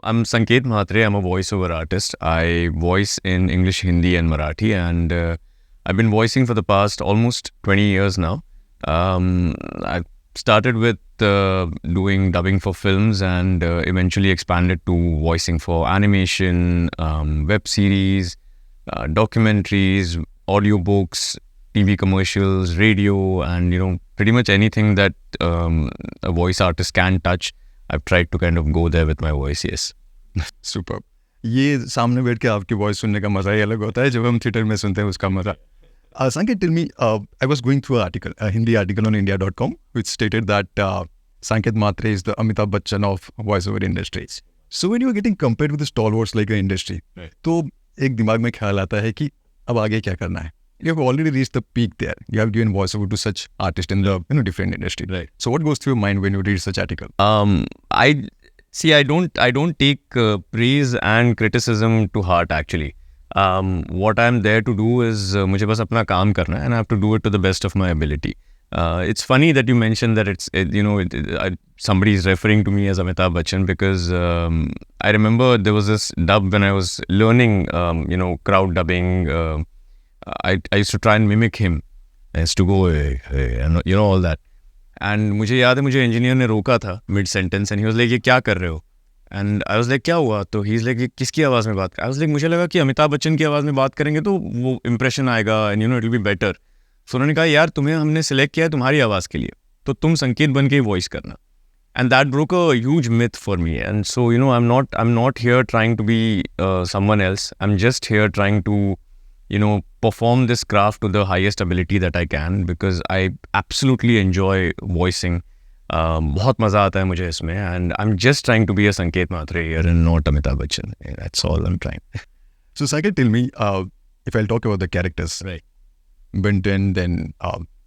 I'm Sanket Mhatre. I'm a voiceover artist. I voice in English, Hindi, and Marathi, and I've been voicing for the past almost 20 years now. I started with doing dubbing for films and eventually expanded to voicing for animation, web series, documentaries, audiobooks, TV commercials, radio, and pretty much anything that a voice artist can touch. I've tried to kind of go there with my voice, yes. Super. ये सामने बैठ के आपकी voice सुनने का मज़ा ही अलग होता है जब हम थिएटर में सुनते हैं उसका मज़ा. Sanket, tell me, I was going through an article, a Hindi article on India.com, which stated that Sanket Mhatre is the Amitabh Bachchan of voiceover industries. So when you are getting compared with the stalwarts like an industry, तो एक दिमाग में ख्याल आता है कि अब आगे क्या करना है. You have already reached the peak there. You have given voiceover to such artists in the different industry. Right. So what goes through your mind when you read such article? I don't take praise and criticism to heart actually. What I'm there to do is मुझे बस अपना काम करना है and I have to do it to the best of my ability. It's funny that you mentioned that somebody is referring to me as Amitabh Bachchan because I remember there was this dub when I was learning, crowd dubbing. I used to try and mimic him. I used to go, hey, and all that. And मुझे याद है मुझे engineer ने रोका था mid sentence and he was like ये क्या कर रहे हो एंड आई वाज लाइक क्या हुआ तो ही इज लाइक किसकी आवाज़ में बात कर. आई वाज लाइक मुझे लगा कि अमिताभ बच्चन की आवाज़ में बात करेंगे तो वो इंप्रेशन आएगा and it will be better. So उन्होंने कहा यार तुम्हें हमने सिलेक्ट किया है तुम्हारी आवाज़ के लिए तो तुम संकेत बन के ही वॉइस करना. And that broke a huge myth for me. And so, I'm not here trying to be someone else. I'm just here trying to, perform this craft to the highest ability that I can because I absolutely enjoy voicing. बहुत मज़ा आता है मुझे इसमें and I'm just trying to be a Sanket Mhatre here and not Amitabh Bachchan. That's all I'm trying. So Sanket, tell me, if I'll talk about the characters. Right. Ben 10, then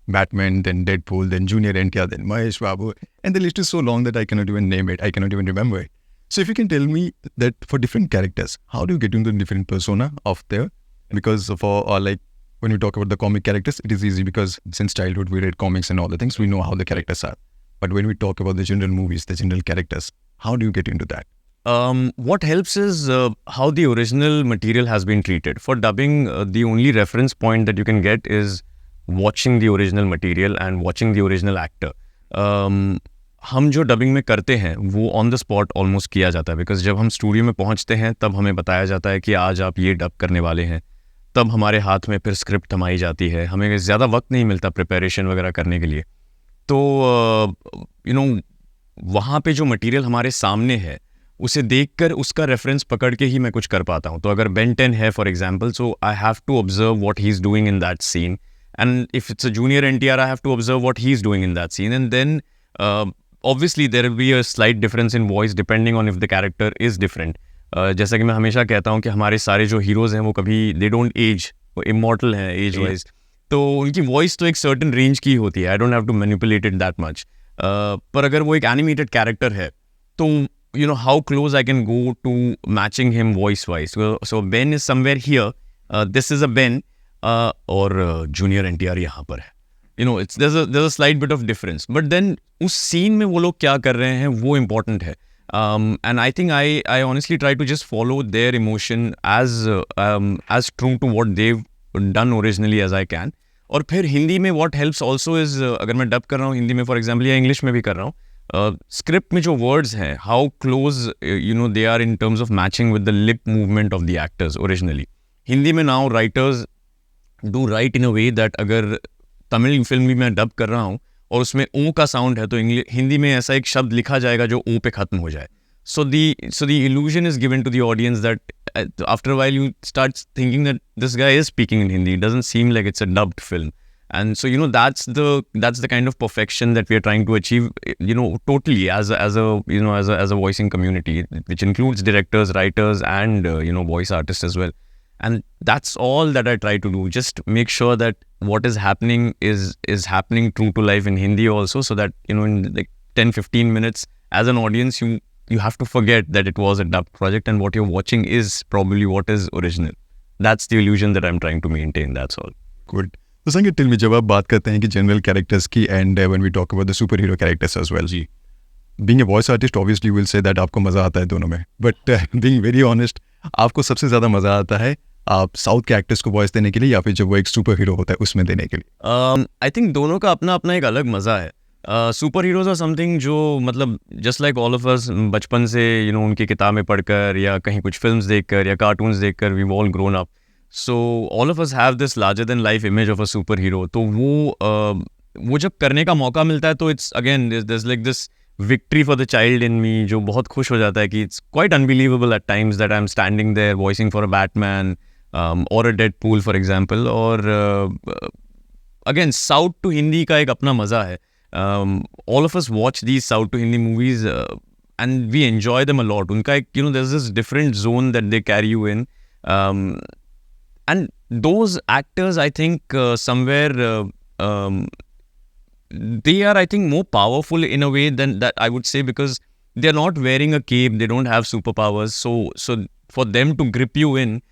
Batman, then Deadpool, then Junior NTR, then Mahesh Babu. And the list is so long that I cannot even name it. I cannot even remember it. So if you can tell me that for different characters, how do you get into the different persona of there? Because for when you talk about the comic characters, it is easy because since childhood we read comics and all the things, we know how the characters are. But when we talk about the general movies, the general characters, how do you get into that? What helps is how the original material has been treated. For dubbing, the only reference point that you can get is watching the original material and watching the original actor. हम जो dubbing में करते हैं वो on the spot almost किया जाता है because जब हम स्टूडियो में पहुंचते हैं तब हमें बताया जाता है कि आज आप ये डब करने वाले हैं. तब हमारे हाथ में फिर स्क्रिप्ट थमाई जाती है. हमें ज़्यादा वक्त नहीं मिलता प्रिपरेशन वगैरह करने के लिए. तो वहाँ पे जो मटेरियल हमारे सामने है उसे देखकर उसका रेफरेंस पकड़ के ही मैं कुछ कर पाता हूँ. तो अगर बेन 10 है for example, so I have to observe what he is doing in that scene and if it's a junior NTR I have to observe what he is doing in that scene and then obviously there will be a slight difference in voice depending on if the character is different. जैसा कि मैं हमेशा कहता हूँ कि हमारे सारे जो हीरोज़ हैं वो कभी they don't age, वो immortal हैं age wise. तो उनकी वॉइस तो एक certain range की होती है. I don't have to manipulate it that much. पर अगर वो एक animated character है तो how close I can go to matching him voice wise. So Ben is somewhere here. This is a Ben और junior NTR यहाँ पर है. there's a slight bit of difference. But then उस scene में वो लोग क्या कर रहे हैं वो important है. And I think I honestly try to just follow their emotion as true to what they've done originally as I can. और फिर हिंदी में what helps also is अगर मैं डब कर रहा हूँ हिंदी में for example या इंग्लिश में भी कर रहा हूँ, स्क्रिप्ट में जो वर्ड्स हैं how close they are in terms of matching with the lip movement of the actors originally. Hindi में now writers do write in a way that अगर तमिल फिल्म भी मैं डब कर रहा हूँ और उसमें ओ का साउंड है तो हिंदी में ऐसा एक शब्द लिखा जाएगा जो ओ पे खत्म हो जाए. So the illusion is given to the audience that after a while you start thinking that this guy is speaking in Hindi. It doesn't seem like it's a dubbed film. And so that's the kind of perfection that we are trying to achieve. Totally as a voicing community, which includes directors, writers, and voice artists as well. And that's all that I try to do. Just make sure that what is happening is happening true to life in Hindi also, so that in like 10-15 minutes as an audience you have to forget that it was a dubbed project and what you're watching is probably what is original. That's the illusion that I'm trying to maintain. That's all. Good. So Sanket, tell me, जब आप बात करते हैं कि general characters की and when we talk about the superhero characters as well, जी, being a voice artist obviously will say that आपको मज़ा आता है दोनों में, बट बीइंग वेरी ऑनेस्ट, आपको सबसे ज़्यादा मज़ा आता है आप साउथ के एक्टर्स को वॉइस देने के लिए या फिर जब वो एक सुपर हीरो होता है उसमें देने के लिए? आई थिंक दोनों का अपना अपना एक अलग मज़ा है. सुपर हीरोज़ आर समथिंग जो मतलब जस्ट लाइक ऑल ऑफ अस बचपन से उनकी किताबें पढ़कर या कहीं कुछ फिल्म्स देखकर या कार्टून्स देखकर we all grown up. So all of us have this larger than life image of a super hero. तो वो जब करने का मौका मिलता है तो it's again this like this victory for the child in me, जो बहुत खुश हो जाता है कि it's quite unbelievable at times that I am standing there voicing for a Batman और अ डेडपूल फॉर एग्जाम्पल. और अगेन साउथ टू हिंदी का एक अपना मज़ा है. All of us watch these South to Hindi movies and we enjoy them a lot. उनका एक there's this different zone that they carry you in, and those actors I think somewhere they are I think more powerful in a way than that I would say, because they're not wearing a cape, they don't have superpowers, so for them to grip you in,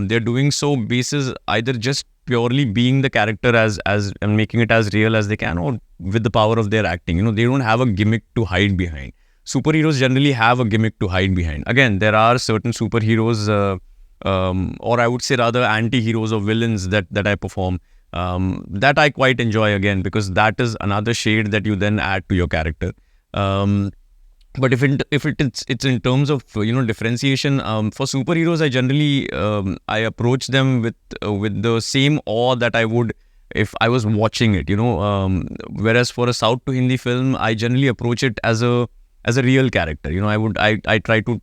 they're doing so basis either just purely being the character as and making it as real as they can, or with the power of their acting. They don't have a gimmick to hide behind. Superheroes generally have a gimmick to hide behind. Again, there are certain superheroes or I would say rather anti-heroes or villains that I perform that I quite enjoy again, because that is another shade that you then add to your character. But if it's in terms of differentiation, for superheroes, I generally I approach them with the same awe that I would if I was watching it. Whereas for a South to Hindi film, I generally approach it as a real character. I try to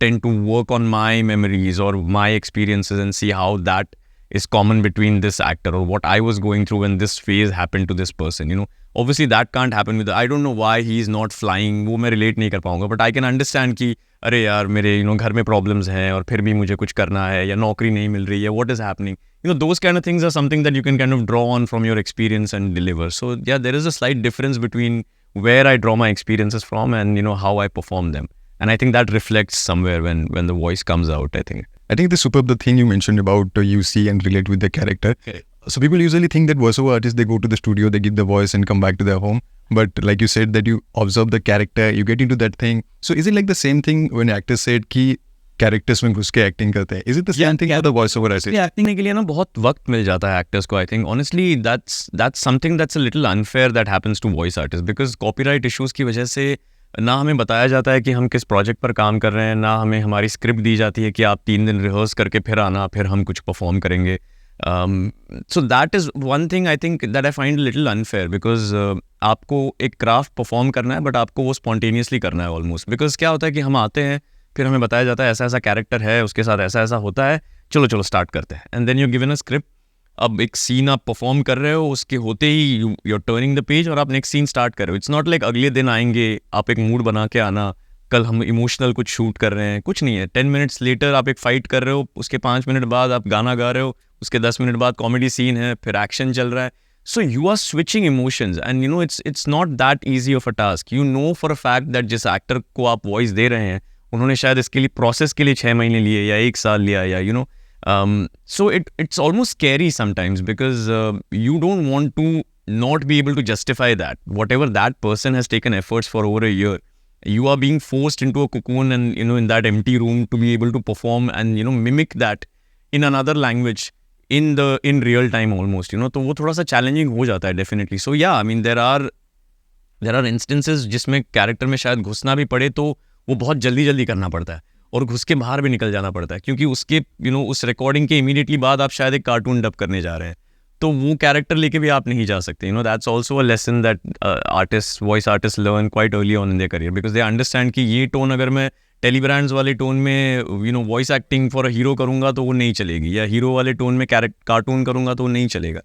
tend to work on my memories or my experiences and see how that is common between this actor, or what I was going through when this phase happened to this person. Obviously that can't happen with I don't know why he's not flying, वो मैं relate नहीं कर पाऊंगा, but I can understand कि अरे यार मेरे घर में problems हैं और फिर भी मुझे कुछ करना है, या नौकरी नहीं मिल रही है, what is happening. Those kind of things are something that you can kind of draw on from your experience and deliver. So yeah, there is a slight difference between where I draw my experiences from and how I perform them. And I think that reflects somewhere when the voice comes out, I think. I think the superb the thing you mentioned about you see and relate with the character. Okay. So people usually think that voiceover artists, they go to the studio, they give the voice and come back to their home. But like you said, that you observe the character, you get into that thing. So is it like the same thing when actors said कि characters में घुस के acting करते हैं? Is it the same thing for the voiceover artists? Acting के लिए ना बहुत वक्त मिल जाता है actors को. I think honestly that's something that's a little unfair that happens to voice artists, because copyright issues की वजह से ना हमें बताया जाता है कि हम किस प्रोजेक्ट पर काम कर रहे हैं, ना हमें हमारी स्क्रिप्ट दी जाती है कि आप 3 दिन रिहर्स करके फिर आना, फिर हम कुछ परफॉर्म करेंगे. So that is one thing I think that I find a little unfair, because आपको एक क्राफ्ट परफॉर्म करना है बट आपको वो स्पॉन्टेनियसली करना है ऑलमोस्ट. बिकॉज क्या होता है कि हम आते हैं, फिर हमें बताया जाता है ऐसा ऐसा कैरेक्टर है, उसके साथ ऐसा ऐसा होता है, चलो स्टार्ट करते हैं. And then you given a script. अब एक सीन आप परफॉर्म कर रहे हो, उसके होते ही you are turning the page और आप नेक्स्ट सीन स्टार्ट कर रहे हो. इट्स नॉट लाइक अगले दिन आएंगे, आप एक मूड बना के आना, कल हम इमोशनल कुछ शूट कर रहे हैं, कुछ नहीं है. 10 मिनट्स लेटर आप एक फाइट कर रहे हो, उसके 5 मिनट बाद आप गाना गा रहे हो, उसके 10 मिनट बाद कॉमेडी सीन है, फिर एक्शन चल रहा है. So you are switching emotions and it's not that easy of a task. For a fact that जिस एक्टर को आप वॉइस दे रहे हैं, उन्होंने शायद इसके लिए प्रोसेस के लिए 6 महीने लिए या 1 साल लिया, या so it's almost scary sometimes, because you don't want to not be able to justify that. Whatever that person has taken efforts for over a year, you are being forced into a cocoon and in that empty room to be able to perform and mimic that in another language in real time almost. तो वो थोड़ा सा challenging हो जाता है definitely. So yeah, I mean there are instances जिसमें character में शायद घुसना भी पड़े तो वो बहुत जल्दी करना पड़ता है, और घुस के बाहर भी निकल जाना पड़ता है, क्योंकि उसके उस रिकॉर्डिंग के इमीडिएटली बाद आप शायद एक कार्टून डब करने जा रहे हैं, तो वो कैरेक्टर लेके भी आप नहीं जा सकते. That's also a lesson that voice artist learn quite early on in their career, because they understand कि ये टोन अगर मैं टेलीब्रांड्स वाले टोन में voice acting for a hero करूंगा तो वो नहीं चलेगी, या हीरो वाले टोन में कार्टून करूंगा तो वो नहीं चलेगा.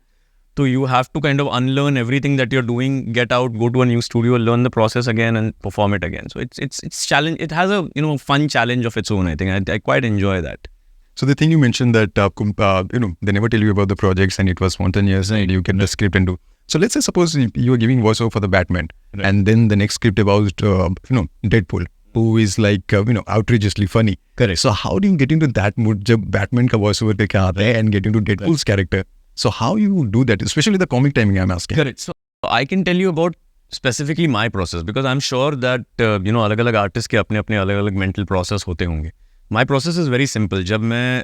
So you have to kind of unlearn everything that you're doing, get out, go to a new studio, learn the process again and perform it again. So it's challenge. It has a fun challenge of its own. I think I quite enjoy that. So the thing you mentioned that they never tell you about the projects and it was spontaneous, right, and you get the script and do. So let's say suppose you are giving voiceover for the Batman, right, and then the next script about Deadpool, who is like outrageously funny. Correct. So how do you get into that mood जब Batman का voiceover पे क्या आता है and get into Deadpool's character? So how you do that, especially the comic timing I'm asking. Correct. So I can tell you about specifically my process, because I'm sure that अलग-अलग artists के अपने-अपने अलग-अलग mental process होते होंगे. My process is very simple. जब मैं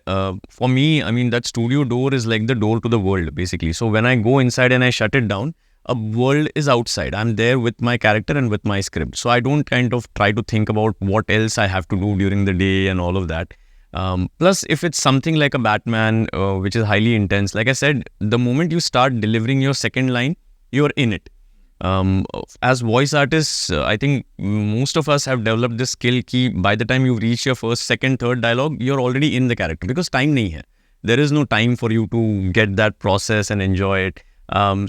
for me, I mean that studio door is like the door to the world basically. So when I go inside and I shut it down, a world is outside. I'm there with my character and with my script. So I don't kind of try to think about what else I have to do during the day and all of that. Plus, if it's something like a Batman, which is highly intense, like I said, the moment you start delivering your second line, you're in it. As voice artists, I think most of us have developed this skill कि by the time you reach your first, second, third dialogue, you're already in the character because time नहीं है. There is no time for you to get that process and enjoy it.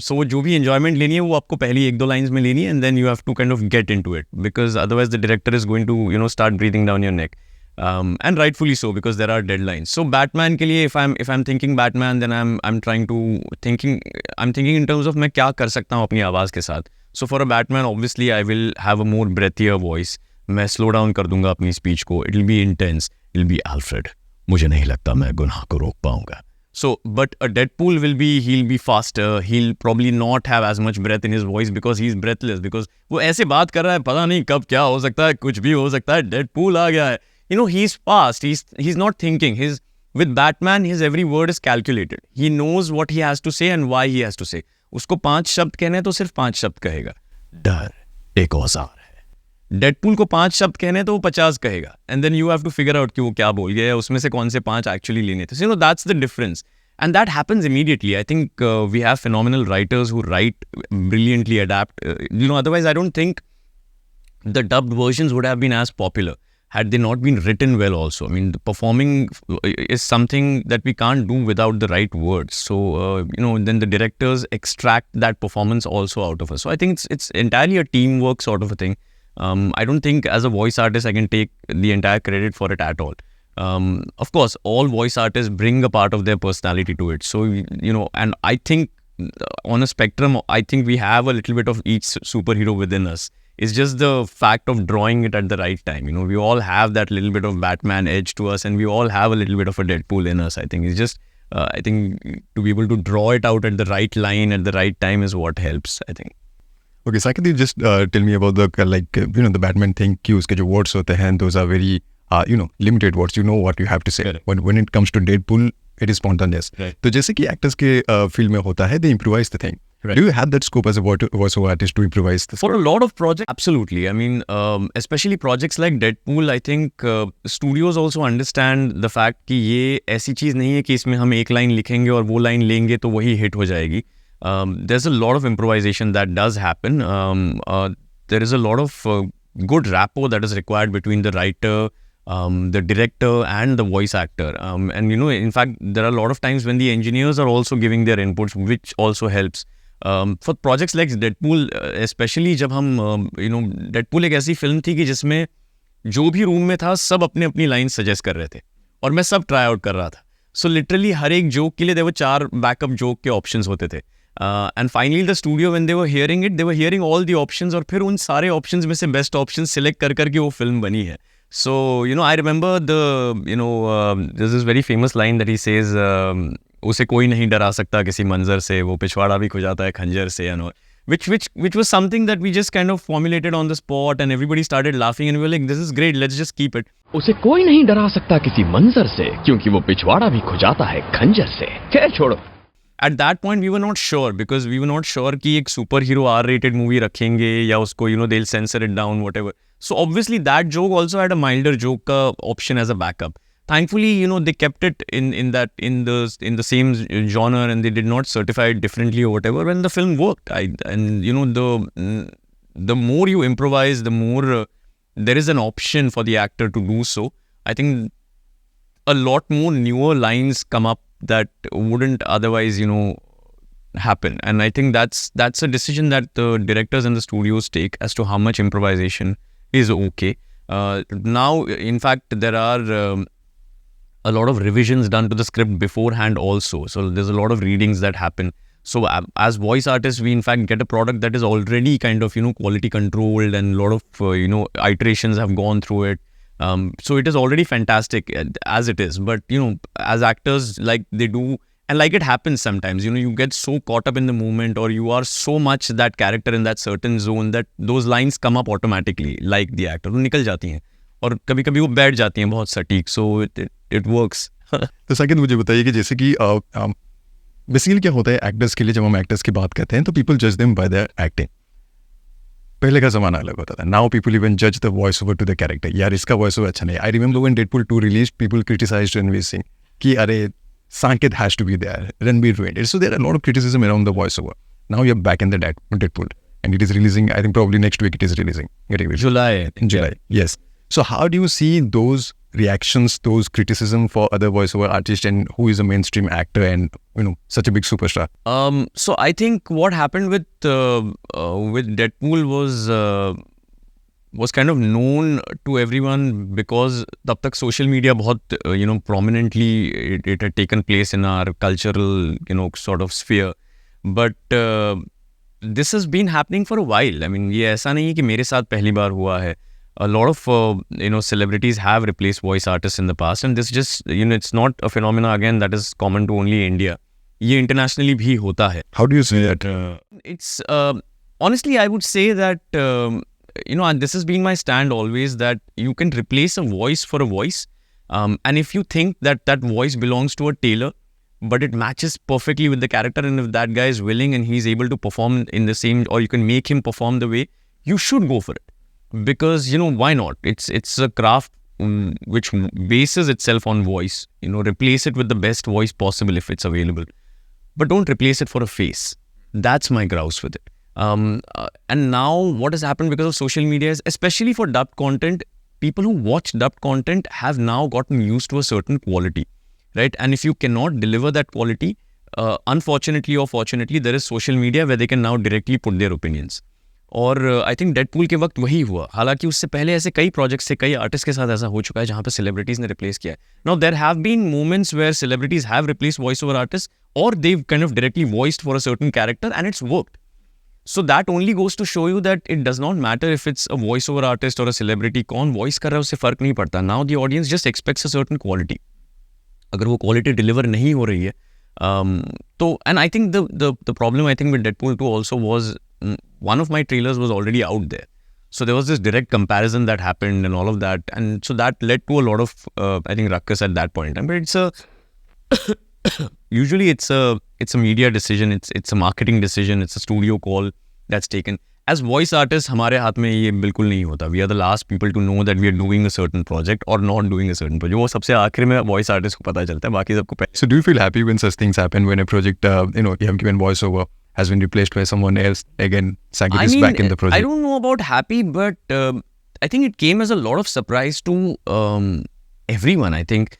So जो भी enjoyment लेनी है वो आपको पहली एक दो lines में लेनी है, and then you have to kind of get into it because otherwise the director is going to start breathing down your neck. And rightfully so because there are deadlines. So Batman के लिए if I'm thinking Batman, then I'm thinking in terms of मैं क्या कर सकता हूँ अपनी आवाज़ के साथ. So for a Batman, obviously I will have a more breathier voice. मैं slow down कर दूंगा अपनी speech को. It'll be intense. It'll be Alfred. मुझे नहीं लगता मैं गुनाह को रोक पाऊंगा. So, but a Deadpool he'll be faster. He'll probably not have as much breath in his voice because he's breathless. Because वो ऐसे बात कर रहा है, पता नहीं कब क्या हो सकता है, कुछ भी हो सकता है. Deadpool आ गया है. He's fast. He's not thinking. With Batman, his every word is calculated. He knows what he has to say and why he has to say. उसको 5 शब्द कहने हैं तो सिर्फ 5 शब्द कहेगा. डर एक औजार है. डेडपूल को 5 शब्द कहने हैं तो वो 50 कहेगा. And then you have to figure out कि वो क्या बोल गया है, उसमें से कौन से 5 actually लेने थे. So, that's the difference. And that happens immediately. I think we have phenomenal writers who write brilliantly, adapt. Otherwise I don't think the dubbed versions would have been as popular had they not been written well also. I mean, the performing is something that we can't do without the right words. So, then the directors extract that performance also out of us. So I think it's entirely a teamwork sort of a thing. I don't think as a voice artist, I can take the entire credit for it at all. Of course, all voice artists bring a part of their personality to it. So, and I think on a spectrum, I think we have a little bit of each superhero within us. It's just the fact of drawing it at the right time. We all have that little bit of Batman edge to us and we all have a little bit of a Deadpool in us. I think it's just, I think to be able to draw it out at the right line at the right time is what helps, I think. Okay, Saket, you just tell me about the, the Batman thing, कि उसके जो words होते हैं, those are very, limited words. You know what you have to say. Correct. When it comes to Deadpool, it is spontaneous. Right. तो जैसे कि actors के film में होता है, they improvise the thing. Right. Do you have that scope as a voiceover artist to improvise this? For a lot of projects, absolutely. I mean, especially projects like Deadpool, I think studios also understand the fact कि ये ऐसी चीज़ नहीं है कि इसमें हम एक line लिखेंगे और वो लाइन लेंगे तो वही हिट हो जाएगी. There's a lot of improvisation that does happen. There is a lot of good rapport that is required between the writer, the director and the voice actor. And in fact, there are a lot of times when the engineers are also giving their inputs, which also helps. For projects like Deadpool, especially जब हम Deadpool एक ऐसी film थी कि जिसमें जो भी room में था सब अपने अपनी लाइन सजेस्ट कर रहे थे और मैं सब ट्राई आउट कर रहा था. सो लिटरली हर एक जोक के लिए देवर 4 बैकअप जोक के ऑप्शंस होते थे. And finally the studio when they were hearing it, they were hearing all the options और फिर उन सारे ऑप्शंस में से बेस्ट ऑप्शन सिलेक्ट कर करके वो फिल्म बनी है. So, I remember there's this very famous line that he says, उसे कोई नहीं डरा सकता किसी मंजर से, वो पिछवाड़ा भी खुजाता है खंजर से, which was something that we just kind of formulated on the spot and everybody started laughing and we were like, this is great, let's just keep it. उसे कोई नहीं डरा सकता किसी मंजर से क्योंकि वो पिछवाड़ा भी खुजाता है खंजर से. खैर छोड़ो. At that point, we were not sure because we were not sure कि एक superhero R-rated movie रखेंगे या उसको they'll censor it down, whatever. So obviously that joke also had a milder joke option as a backup. Thankfully, they kept it in the same genre and they did not certify it differently or whatever. When the film worked, the more you improvise, the more there is an option for the actor to do so. I think a lot more newer lines come up that wouldn't otherwise, happen. And I think that's a decision that the directors and the studios take as to how much improvisation is okay. Now, in fact, there are a lot of revisions done to the script beforehand also. So there's a lot of readings that happen. So as voice artists, we in fact get a product that is already kind of, quality controlled and a lot of, iterations have gone through it. So it is already fantastic as it is. But, as actors, like they do And like it happens sometimes, you get so caught up in the moment, or you are so much that character in that certain zone that those lines come up automatically, like the actor. वो निकल जाती हैं और कभी कभी वो बैठ जाती हैं बहुत सटीक, so it works. तो सेकंड मुझे बताइए कि जैसे कि बेसिकली क्या होता है एक्टर्स के लिए, जब हम एक्टर्स की बात करते हैं तो पीपल जज देम बाय देयर एक्टिंग. पहले का ज़माना अलग होता था. नाउ पीपल इवन जज the voice over to the character. यार इसका वॉइस ओवर अच्छा नहीं. I remember when Deadpool 2 release, people criticized Ranveer Singh कि अरे Sanket has to be there, Ranbir ruined it. So there are a lot of criticism around the voiceover. Now you're back in the Deadpool, and it is releasing, I think probably next week it is releasing. July. In July, yes. So how do you see those reactions, those criticism for other voiceover artists, and who is a mainstream actor and such a big superstar? So I think what happened with Deadpool was kind of known to everyone because तब तक social media बहुत prominently it had taken place in our cultural sort of sphere, but this has been happening for a while. I mean, ये ऐसा नहीं है कि मेरे साथ पहली बार हुआ है. A lot of celebrities have replaced voice artists in the past, and this just it's not a phenomena again that is common to only India. ये internationally भी होता है. How do you say that? It's honestly, I would say that and this has been my stand always, that you can replace a voice for a voice, and if you think that that voice belongs to a tailor but it matches perfectly with the character, and if that guy is willing and he's able to perform in the same, or you can make him perform the way, you should go for it, because why not? It's a craft which bases itself on voice. Replace it with the best voice possible if it's available, but don't replace it for a face. That's my grouse with it. And now what has happened because of social media is, especially for dubbed content, people who watch dubbed content have now gotten used to a certain quality, right? And if you cannot deliver that quality, unfortunately or fortunately, there is social media where they can now directly put their opinions. और I think Deadpool के वक्त वही हुआ. हालांकि उससे पहले ऐसे कई प्रोजेक्ट्स थे, कई आर्टिस्ट के साथ ऐसा हो चुका है जहाँ पे सेलिब्रिटीज ने रिप्लेस किया है. Now there have been moments where celebrities have replace voice over artist, और they've kind of directly voiced for a certain character and it's worked. So that only goes to show you that it does not matter if it's a voiceover artist or a celebrity. कौन voice कर रहा है उससे फर्क नहीं पड़ता. Now the audience just expects a certain quality. अगर वो quality deliver नहीं हो रही है, तो and I think the problem I think with Deadpool 2 also was one of my trailers was already out there. So there was this direct comparison that happened and all of that, and so that led to a lot of I think ruckus at that point in time. But it's a usually it's a media decision, it's a marketing decision, it's a studio call that's taken. As voice artists, हमारे हाथ में ये बिल्कुल नहीं होता. We are the last people to know that we are doing a certain project or not doing a certain project. वो सबसे आखिर में voice artist को पता चलता है, बाकी सबको पहले. So do you feel happy when such things happen, when a project you have given voiceover has been replaced by someone else, again Sanket is back in the project? I don't know about happy, but I think it came as a lot of surprise to everyone, I think.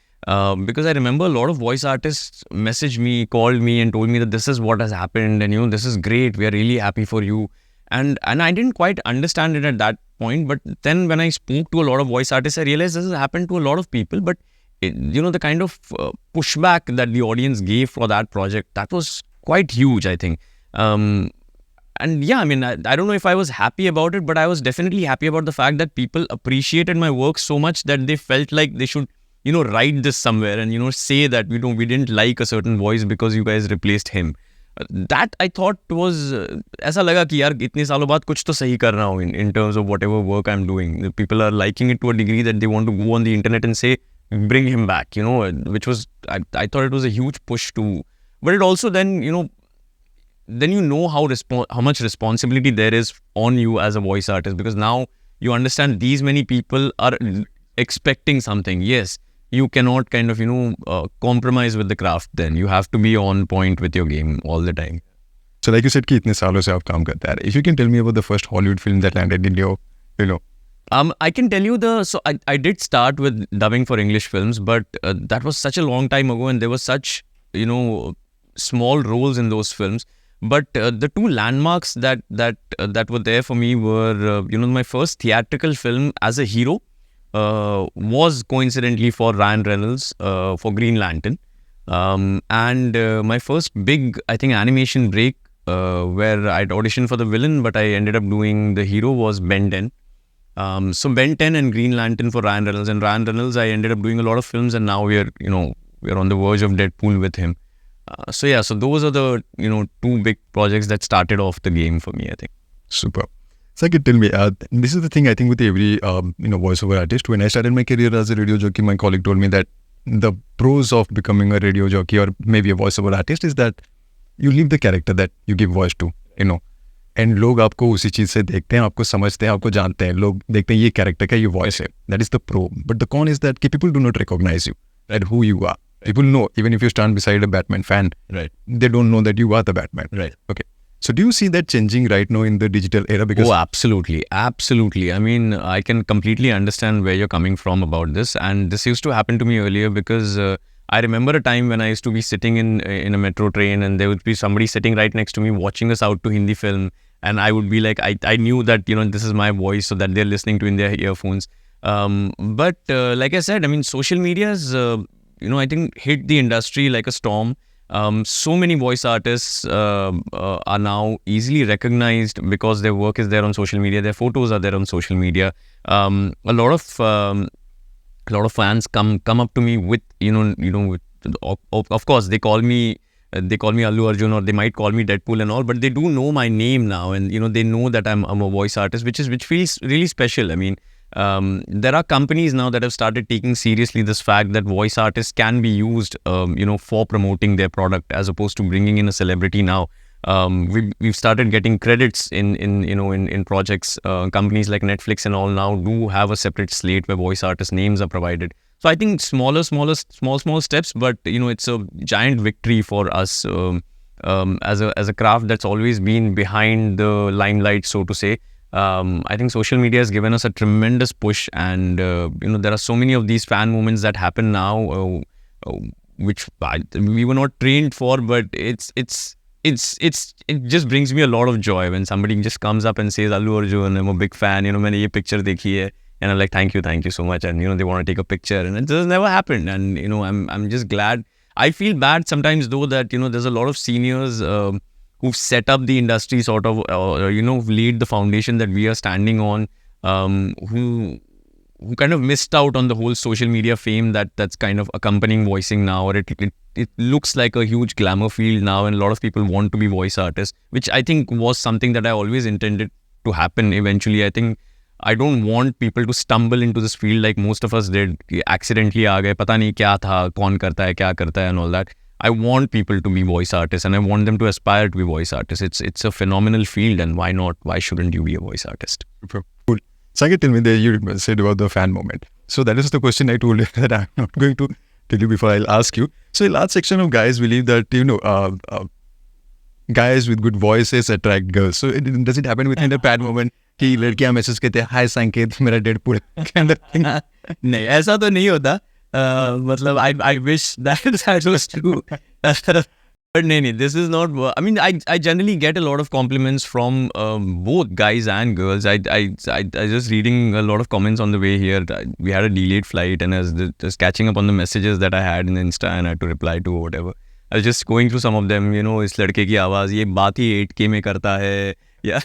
Because I remember a lot of voice artists messaged me, called me and told me that this is what has happened and this is great, we are really happy for you. And I didn't quite understand it at that point, but then when I spoke to a lot of voice artists, I realized this has happened to a lot of people. But the kind of pushback that the audience gave for that project, that was quite huge, I think. And yeah, I mean, I don't know if I was happy about it, but I was definitely happy about the fact that people appreciated my work so much that they felt like they should write this somewhere and say that we didn't like a certain voice because you guys replaced him. That I thought was ऐसा लगा कि यार इतने सालों बाद कुछ तो सही कर रहा हूँ in terms of whatever work I'm doing. The people are liking it to a degree that they want to go on the internet and say bring him back, which was I thought it was a huge push to. But it also then how much responsibility there is on you as a voice artist, because now you understand these many people are expecting something. Yes. You cannot kind of, compromise with the craft then. You have to be on point with your game all the time. So like you said, कि इतने सालों से आप काम करते हैं. If you can tell me about the first Hollywood film that landed in your, I can tell you so I did start with dubbing for English films, but that was such a long time ago and there was such, small roles in those films. But the two landmarks that were there for me were, my first theatrical film as a hero, was coincidentally for Ryan Reynolds for Green Lantern, and my first big, I think, animation break where I'd auditioned for the villain but I ended up doing the hero was Ben 10. So Ben 10 and Green Lantern for Ryan Reynolds, and Ryan Reynolds I ended up doing a lot of films, and now we're on the verge of Deadpool with him. So yeah, so those are the two big projects that started off the game for me, I think. Super. Saket, tell me, this is the thing I think with every voiceover artist. When I started my career as a radio jockey, my colleague told me that the pros of becoming a radio jockey or maybe a voiceover artist is that you leave the character that you give voice to, and लोग आपको उसी चीज़ से देखते हैं, आपको समझते हैं, आपको जानते हैं, लोग देखते हैं ये कैरेक्टर का ये वॉइस है, that is the pro. But the con is that कि people do not recognise you that who you are. People know, even if you stand beside a Batman fan, right, they don't know that you are the Batman. Right. Okay. So do you see that changing right now in the digital era? Because absolutely. I mean, I can completely understand where you're coming from about this. And this used to happen to me earlier because I remember a time when I used to be sitting in a metro train and there would be somebody sitting right next to me watching a South to Hindi film. And I would be like, I knew that, this is my voice, so that they're listening to in their earphones. But like I said, I mean, social media's, I think hit the industry like a storm. So many voice artists are now easily recognized because their work is there on social media. Their photos are there on social media. A lot of fans come up to me with, of course, they call me Allu Arjun, or they might call me Deadpool and all, but they do know my name now, and they know that I'm a voice artist, which feels really special. I mean, there are companies now that have started taking seriously this fact that voice artists can be used, for promoting their product as opposed to bringing in a celebrity now. We've started getting credits in projects. Companies like Netflix and all now do have a separate slate where voice artist names are provided. So I think small steps, but it's a giant victory for us as a craft that's always been behind the limelight, so to say. I think social media has given us a tremendous push, and there are so many of these fan moments that happen now, which we were not trained for, but it just brings me a lot of joy when somebody just comes up and says, Allu Arjun, I'm a big fan, मैंने ये picture देखी है, and I'm like, thank you so much, and they want to take a picture, and it just never happened, and I'm just glad. I feel bad sometimes though that there's a lot of seniors who've set up the industry sort of, laid the foundation that we are standing on, who kind of missed out on the whole social media fame that's kind of accompanying voicing now, or it looks like a huge glamour field now, and a lot of people want to be voice artists, which I think was something that I always intended to happen eventually. I think I don't want people to stumble into this field like most of us did. Accidentally aa gaye, pata nahi kya tha, kaun karta hai, kya karta hai, and all that. I want people to be voice artists, and I want them to aspire to be voice artists. It's a phenomenal field, and why not? Why shouldn't you be a voice artist? Cool. Saket, tell me that you said about the fan moment. So that is the question I told you that I'm not going to tell you before I'll ask you. So a large section of guys believe that, guys with good voices attract girls. So does it happen within the fan moment कि लड़कियां message करते हैं, हाय संकेत मेरा Deadpool kind of thing? नहीं, ऐसा तो नहीं होता. मतलब I wish that was true. But no, this is not. I mean, I generally get a lot of compliments from both guys and girls. I just reading a lot of comments on the way here. We had a delayed flight, and I was just catching up on the messages that I had in Insta, and I had to reply to or whatever. I was just going through some of them. इस लड़के की आवाज़ ये बात ही 8K में करता है. Yeah,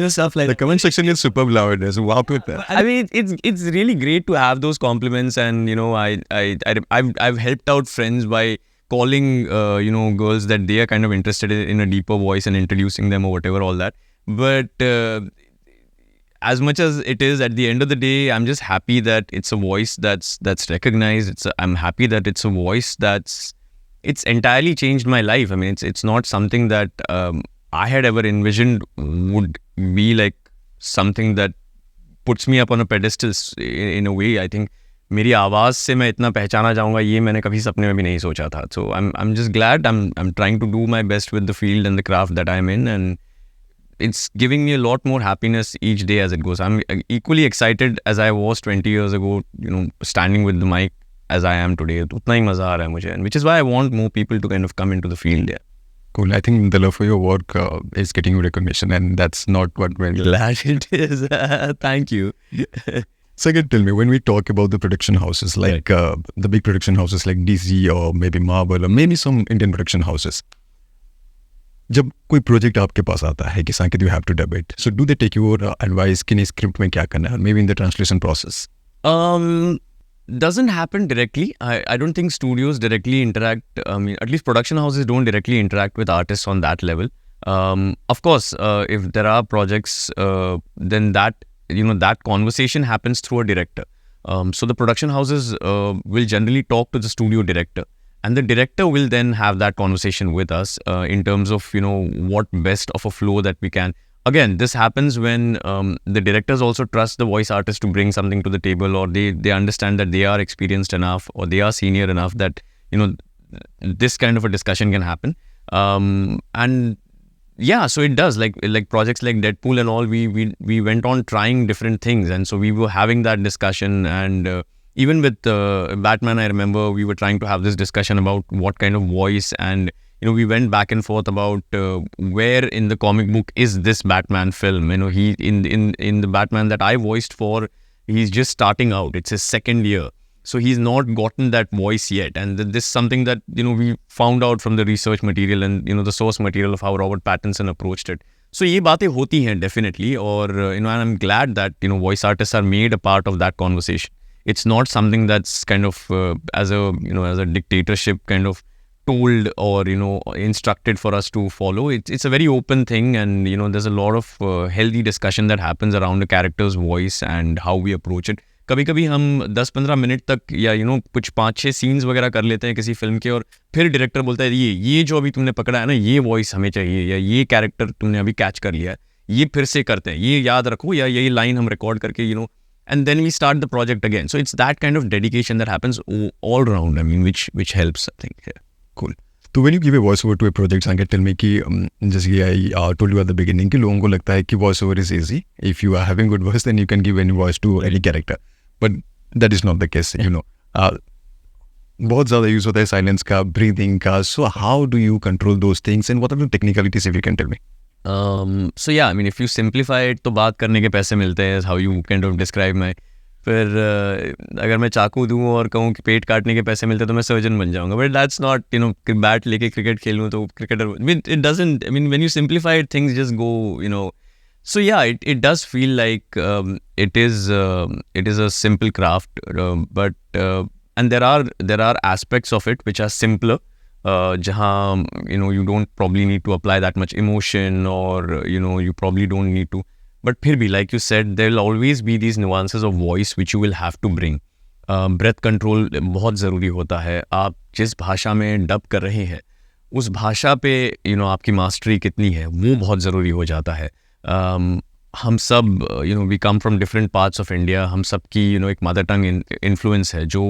stuff like the comment section is superb nowadays. Wow, I mean, it's really great to have those compliments, and I've helped out friends by calling girls that they are kind of interested in a deeper voice and introducing them or whatever, all that. But as much as it is, at the end of the day, I'm just happy that it's a voice that's recognized. I'm happy that it's a voice it's entirely changed my life. I mean, it's not something that I had ever envisioned would be like something that puts me up on a pedestal in a way. I think मेरी आवाज़ से मैं इतना पहचाना जाऊँगा, ये मैंने कभी सपने में भी नहीं सोचा था. So I'm just glad. I'm trying to do my best with the field and the craft that I'm in, and it's giving me a lot more happiness each day as it goes. I'm equally excited as I was 20 years ago, standing with the mic as I am today. उतना ही मज़ा आ रहा है मुझे, and which is why I want more people to kind of come into the field. Yeah. Cool. I think the love for your work is getting you recognition, and that's not what we're glad it is. Thank you. Second, tell me, when we talk about the production houses, like the big production houses like DC or maybe Marvel or maybe some Indian production houses, जब कोई project आपके पास आता है कि सांकेत you have to dub it, so do they take your advice कि नहीं script में क्या करना है, maybe in the translation process? doesn't happen directly. I don't think studios directly interact. I mean, at least production houses don't directly interact with artists on that level. Of course, if there are projects, then that conversation happens through a director. So the production houses will generally talk to the studio director, and the director will then have that conversation with us in terms of what best of a flow that we can. Again, this happens when the directors also trust the voice artist to bring something to the table, or they understand that they are experienced enough or they are senior enough that this kind of a discussion can happen. And yeah, so it does, like projects like Deadpool and all, we went on trying different things, and so we were having that discussion. And even with Batman, I remember we were trying to have this discussion about what kind of voice, and we went back and forth about where in the comic book is this Batman film. He in the Batman that I voiced for, he's just starting out. It's his second year. So he's not gotten that voice yet. And this is something that, we found out from the research material and, the source material of how Robert Pattinson approached it. So ye baatein hoti hain definitely. Or, and I'm glad that, voice artists are made a part of that conversation. It's not something that's kind of as a dictatorship kind of told or, instructed for us to follow. It's a very open thing, and, there's a lot of healthy discussion that happens around a character's voice and how we approach it. कभी-कभी हम 10-15 minute तक या कुछ 5-6 scenes वगैरह कर लेते हैं किसी फिल्म के, और फिर डायरेक्टर बोलता है ये जो अभी तुमने पकड़ा है ना, ये वॉइस हमें चाहिए, या ये कैरेक्टर तुमने अभी कैच कर लिया है, ये फिर से करते हैं, ये याद रखो, या यही लाइन हम रिकॉर्ड करके and then we start the project again. So it's that kind of dedication that happens all around, I mean, which helps, I think. Yeah. Cool. So when you give a voiceover to a project, Sanket, tell me कि जैसे I told you at the beginning कि लोगों को लगता है कि voiceover is easy. If you are having good voice, then you can give any voice to any character. But that is not the case, बहुत ज़्यादा यूज़ होता है साइलेंस का, ब्रीदिंग का. So how do you control those things, and what are the technicalities, if you can tell me? So yeah, I mean, if you simplify it, तो बात करने के पैसे मिलते हैं, how you kind of describe my. फिर अगर मैं चाकू दूँ और कहूँ कि पेट काटने के पैसे मिलते हैं तो मैं सर्जन बन जाऊँगा. बट दैट्स नॉट, बैट लेके क्रिकेट खेलूँ तो cricketer. It doesn't, I mean, when you simplify it, things just go, So yeah, it does feel like it is a simple craft, but and there are aspects of it which are simpler, jahan you don't probably need to apply that much emotion, or you probably don't need to. But phir bhi, like you said, there will always be these nuances of voice which you will have to bring. Breath control बहुत ज़रूरी होता है. आप जिस भाषा में dub कर रहे हैं, उस भाषा पे आपकी मास्टरी कितनी है, वो बहुत ज़रूरी हो जाता है. हम सब we come from different parts of India. हम सब की एक मदर टंग इन्फ्लुएंस है जो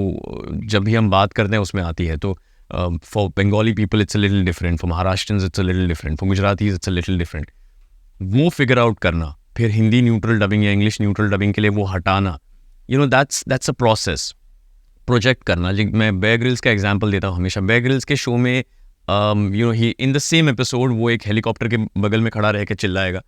जब भी हम बात करते हैं उसमें आती है. तो for Bengali people it's a little different, for Maharashtrians it's a little different, for Gujaratis it's a little different. वो फिगर आउट करना, फिर हिंदी न्यूट्रल डबिंग या इंग्लिश न्यूट्रल डबिंग के लिए वो हटाना, दैट्स अ प्रोसेस. प्रोजेक्ट करना, मैं बेयर ग्रिल्स का एग्जांपल देता हूँ हमेशा. बेयर ग्रिल्स के शो में ही इन द सेम एपिसोड वो एक हेलीकॉप्टर के बगल में खड़ा रह के चिल्लाएगा.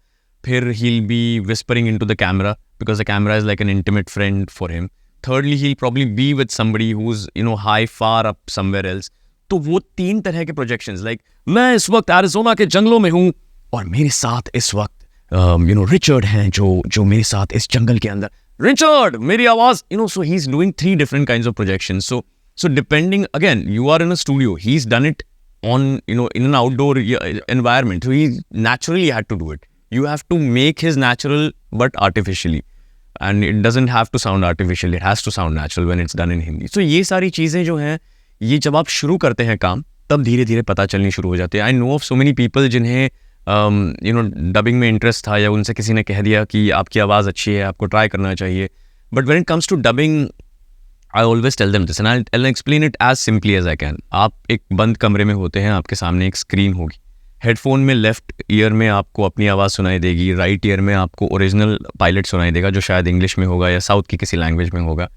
फिर he'll be whispering into the camera because the camera is like an intimate friend for him. Thirdly, he'll probably be with somebody who's high far up somewhere else. तो वो 3 तरह के projections, like मैं इस वक्त एरिज़ोना के जंगलों में हूँ और मेरे साथ इस वक्त रिचर्ड हैं जो मेरे साथ इस जंगल के अंदर. रिचर्ड, मेरी आवाज़, so he's doing 3 different kinds of projections. So depending, again, you are in a studio, he's done it on in an outdoor environment, so he naturally had to do it. You have to make his natural but artificially, and it doesn't have to sound artificial, it has to sound natural when it's done in Hindi. So ये सारी चीज़ें जो हैं, ये जब आप शुरू करते हैं काम, तब धीरे धीरे पता चलनी शुरू हो जाती है. I know of so many people जिन्हें डबिंग में इंटरेस्ट था, या उनसे किसी ने कह दिया कि आपकी आवाज़ अच्छी है, आपको ट्राई करना चाहिए. But when it comes to dubbing, I always tell them this, and I'll explain it as simply as I can. आप एक बंद कमरे में होते हैं, आपके सामने एक स्क्रीन होगी. हेडफोन में लेफ्ट ईयर में आपको अपनी आवाज़ सुनाई देगी, राइट ईयर में आपको ओरिजिनल पायलट सुनाई देगा जो शायद इंग्लिश में होगा या साउथ की किसी लैंग्वेज में होगा.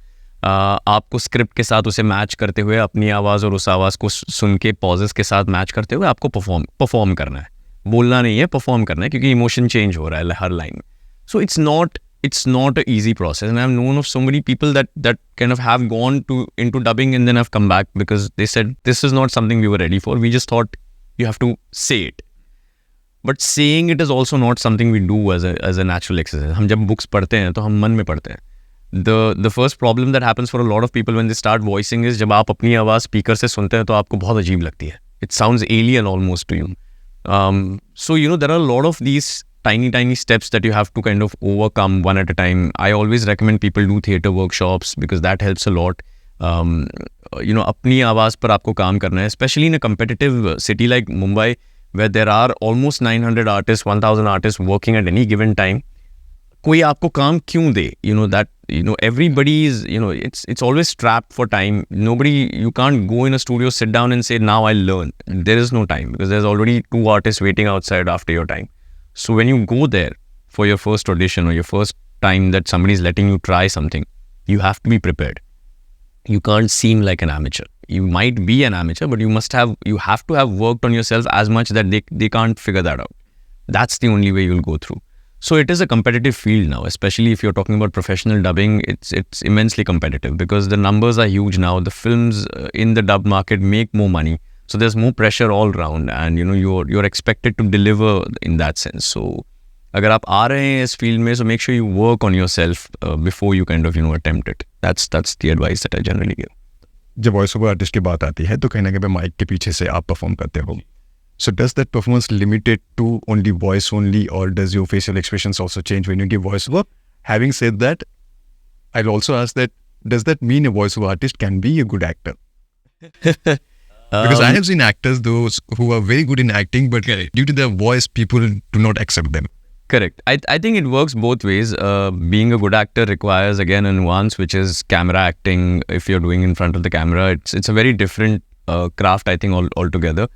आपको स्क्रिप्ट के साथ उसे मैच करते हुए अपनी आवाज़ और उस आवाज़ को सुन के पॉजेस के साथ मैच करते हुए आपको परफॉर्म करना है. बोलना नहीं है, परफॉर्म करना है, क्योंकि इमोशन चेंज हो रहा है हर लाइन में. So it's not an easy process, and I've known of so many people that kind of have gone into dubbing and then have come back because they said this is not something we were ready for. We just thought you have to say it, but saying it is also not something we do as a natural exercise. हम जब books पढ़ते हैं तो हम मन में पढ़ते हैं. the first problem that happens for a lot of people when they start voicing is जब आप अपनी आवाज़ स्पीकर से सुनते हैं तो आपको बहुत अजीब लगती है. It sounds alien almost to you. So there are a lot of these tiny steps that you have to kind of overcome one at a time. I always recommend people do theatre workshops because that helps a lot. अपनी आवाज़ पर आपको काम करना है, especially in a competitive city like Mumbai where there are almost 900 artists, 1000 artists working at any given time. कोई आपको काम क्यों दे? Everybody is, it's always strapped for time. You can't go in a studio, sit down and say, now I'll learn. There is no time because there's already 2 artists waiting outside after your time. So when you go there for your first audition or your first time that somebody is letting you try something, you have to be prepared. You can't seem like an amateur. You might be an amateur, but you have to have worked on yourself as much that they can't figure that out. That's the only way you'll go through. So it is a competitive field now, especially if you're talking about professional dubbing. It's immensely competitive because the numbers are huge now. The films in the dub market make more money, so there's more pressure all around, and you're expected to deliver in that sense. So, अगर आप आ रहे हैं इस field में, so make sure you work on yourself before you kind of attempt it. That's the advice that I generally give. जब voice over artist की बात आती है तो कहीं ना कहीं माइक के पीछे से आप परफॉर्म करते हो. So does that performance limited to only voice only, or does your facial expressions also change when you give voiceover? Having said that, I'll also ask that, does that mean a voiceover artist can be a good actor? Because I have seen actors, those who are very good in acting, but due to their voice, people do not accept them. Correct. I think it works both ways. Being a good actor requires, again, a nuance, which is camera acting. If you're doing in front of the camera, it's a very different craft, I think, altogether.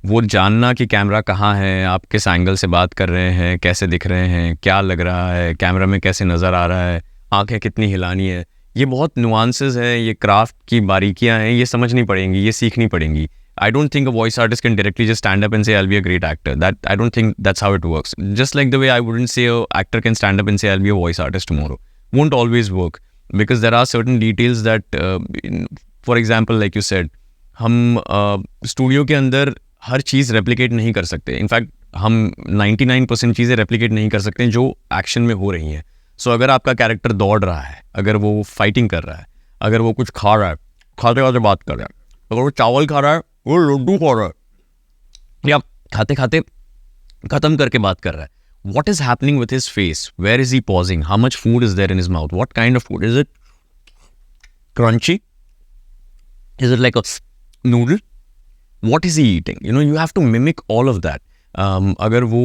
वो जानना कि camera कहाँ है, आप किस angle से बात कर रहे हैं, कैसे दिख रहे हैं, क्या लग रहा है, कैमरा में कैसे नज़र आ रहा है, आंखें कितनी हिलानी है, ये बहुत नुआंसेस हैं, ये क्राफ्ट की बारीकियाँ हैं, ये समझनी पड़ेंगी, ये सीखनी पड़ेंगी. I don't think a voice artist can directly just stand up and say I'll be a great actor. I don't think that's how it works. Just like the way I wouldn't say an actor can stand up and say I'll be a voice artist tomorrow. Won't always work because there are certain details that, for example, like you said, हम studio के अंदर हर चीज़ replicate नहीं कर सकते. In fact हम 99% चीज़ें replicate नहीं कर सकते जो एक्शन में हो रही हैं. सो अगर आपका कैरेक्टर दौड़ रहा है, अगर वो फाइटिंग कर रहा है, अगर वो कुछ खा रहा है, खाते खाते बात कर रहा है, अगर वो चावल खा रहा है, वो लड्डू खा रहा है, या खाते खाते ख़त्म करके बात कर रहा है, what is happening with his face? Where is he pausing? How much food is there in his mouth? What kind of food? Is it crunchy? Is it like a noodle? What is he eating? You have to mimic all of that. अगर वो